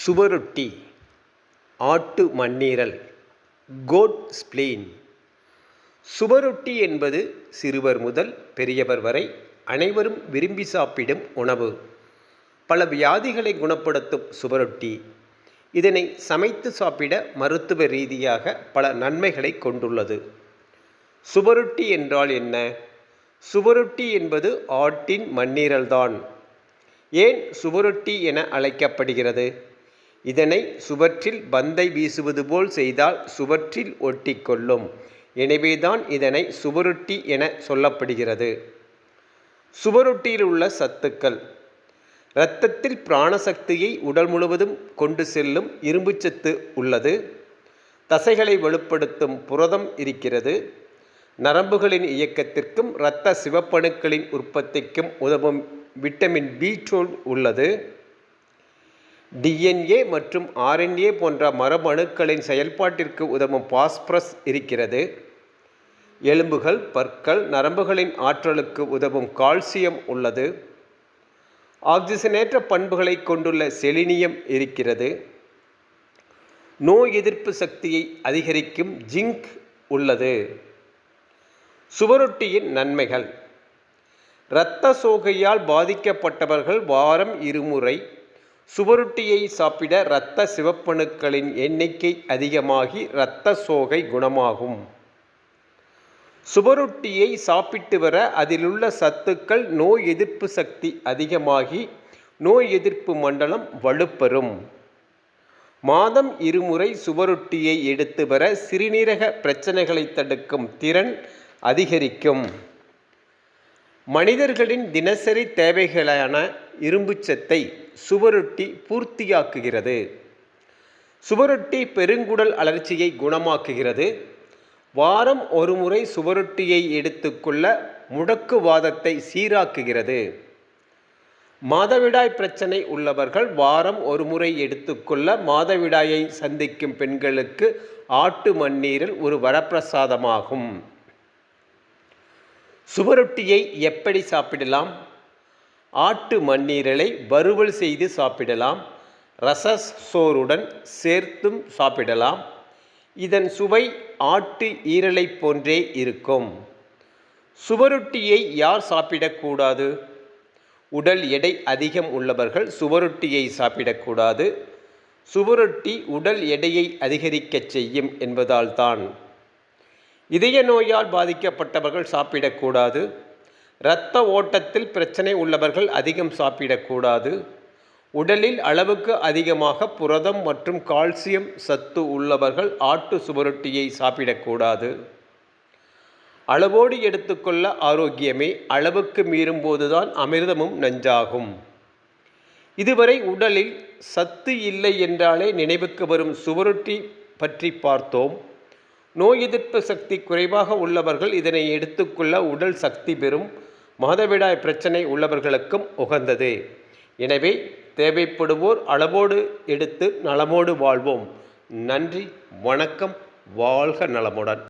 சுவரொட்டி, ஆட்டு மண்ணீரல், கோட் ஸ்பிளீன். சுவரொட்டி என்பது சிறுவர் முதல் பெரியவர் வரை அனைவரும் விரும்பி சாப்பிடும் உணவு. பல வியாதிகளை குணப்படுத்தும் சுவரொட்டி. இதனை சமைத்து சாப்பிட மருத்துவ ரீதியாக பல நன்மைகளை கொண்டுள்ளது. சுவரொட்டி என்றால் என்ன? சுவரொட்டி என்பது ஆட்டின் மண்ணீரல்தான். ஏன் சுவரொட்டி என அழைக்கப்படுகிறது? இதனை சுவற்றில் பந்தை வீசுவது போல் செய்தால் சுவற்றில் ஒட்டிக்கொள்ளும். எனவேதான் இதனை சுவரொட்டி என சொல்லப்படுகிறது. சுவரொட்டியில் உள்ள சத்துக்கள்: இரத்தத்தில் பிராணசக்தியை உடல் முழுவதும் கொண்டு செல்லும் இரும்புச்சத்து உள்ளது. தசைகளை வலுப்படுத்தும் புரதம் இருக்கிறது. நரம்புகளின் இயக்கத்திற்கும் இரத்த சிவப்பணுக்களின் உற்பத்திக்கும் உதவும் விட்டமின் B12 உள்ளது. DNA மற்றும் RNA போன்ற மரபணுக்களின் செயல்பாட்டிற்கு உதவும் பாஸ்பரஸ் இருக்கிறது. எலும்புகள், பற்கள், நரம்புகளின் ஆற்றலுக்கு உதவும் கால்சியம் உள்ளது. ஆக்சிஜனேற்ற பண்புகளை கொண்டுள்ள செலினியம் இருக்கிறது. நோய் எதிர்ப்பு சக்தியை அதிகரிக்கும் ஜிங்க் உள்ளது. சுவரொட்டியின் நன்மைகள்: இரத்த சோகையால் பாதிக்கப்பட்டவர்கள் வாரம் 2 முறை சுவரொட்டியை சாப்பிட இரத்த சிவப்பணுக்களின் எண்ணிக்கை அதிகமாகி இரத்த சோகை குணமாகும். சுவரொட்டியை சாப்பிட்டு வர அதிலுள்ள சத்துக்கள் நோய் எதிர்ப்பு சக்தி அதிகமாகி நோய் எதிர்ப்பு மண்டலம் வலுப்பெறும். மாதம் 2 முறை சுவரொட்டியை எடுத்து வர சிறுநீரக பிரச்சனைகளை தடுக்கும் திறன் அதிகரிக்கும். மனிதர்களின் தினசரி தேவைகளான இரும்புச்சத்தை சுவரொட்டி பூர்த்தியாக்குகிறது. சுவரொட்டி பெருங்குடல் அழற்சியை குணமாக்குகிறது. வாரம் 1 முறை சுவரொட்டியை எடுத்துக்கொள்ள முடக்குவாதத்தை சீராக்குகிறது. மாதவிடாய் பிரச்சனை உள்ளவர்கள் வாரம் 1 முறை எடுத்துக்கொள்ள மாதவிடாயை சந்திக்கும் பெண்களுக்கு ஆட்டு மண்ணீரல் ஒரு வரப்பிரசாதமாகும். சுவரொட்டியை எப்படி சாப்பிடலாம்? ஆட்டு மண்ணீரலை வறுவல் செய்து சாப்பிடலாம். சோறுடன் சேர்த்தும் சாப்பிடலாம். இதன் சுவை ஆட்டு ஈரலை போன்றே இருக்கும். சுவரொட்டியை யார் சாப்பிடக்கூடாது? உடல் எடை அதிகம் உள்ளவர்கள் சுவரொட்டியை சாப்பிடக்கூடாது. சுவரொட்டி உடல் எடையை அதிகரிக்கச் செய்யும் என்பதால் தான். இதய நோயால் பாதிக்கப்பட்டவர்கள் சாப்பிடக்கூடாது. இரத்த ஓட்டத்தில் பிரச்சனை உள்ளவர்கள் அதிகம் சாப்பிடக்கூடாது. உடலில் அளவுக்கு அதிகமாக புரதம் மற்றும் கால்சியம் சத்து உள்ளவர்கள் ஆட்டு சுவரொட்டியை சாப்பிடக்கூடாது. அளவோடு எடுத்துக்கொள்ள ஆரோக்கியமே. அளவுக்கு மீறும் போதுதான் அமிர்தமும் நஞ்சாகும். இதுவரை உடலில் சத்து இல்லை என்றாலே நினைவுக்கு வரும் சுவரொட்டி பற்றி பார்த்தோம். நோய் எதிர்ப்பு சக்தி குறைவாக உள்ளவர்கள் இதனை எடுத்துக்கொள்ள உடல் சக்தி பெறும். மாதவிடாய் பிரச்சனை உள்ளவர்களுக்கும் உகந்தது. எனவே தேவைப்படுவோர் அளவோடு எடுத்து நலமோடு வாழ்வோம். நன்றி, வணக்கம். வாழ்க நலமுடன்.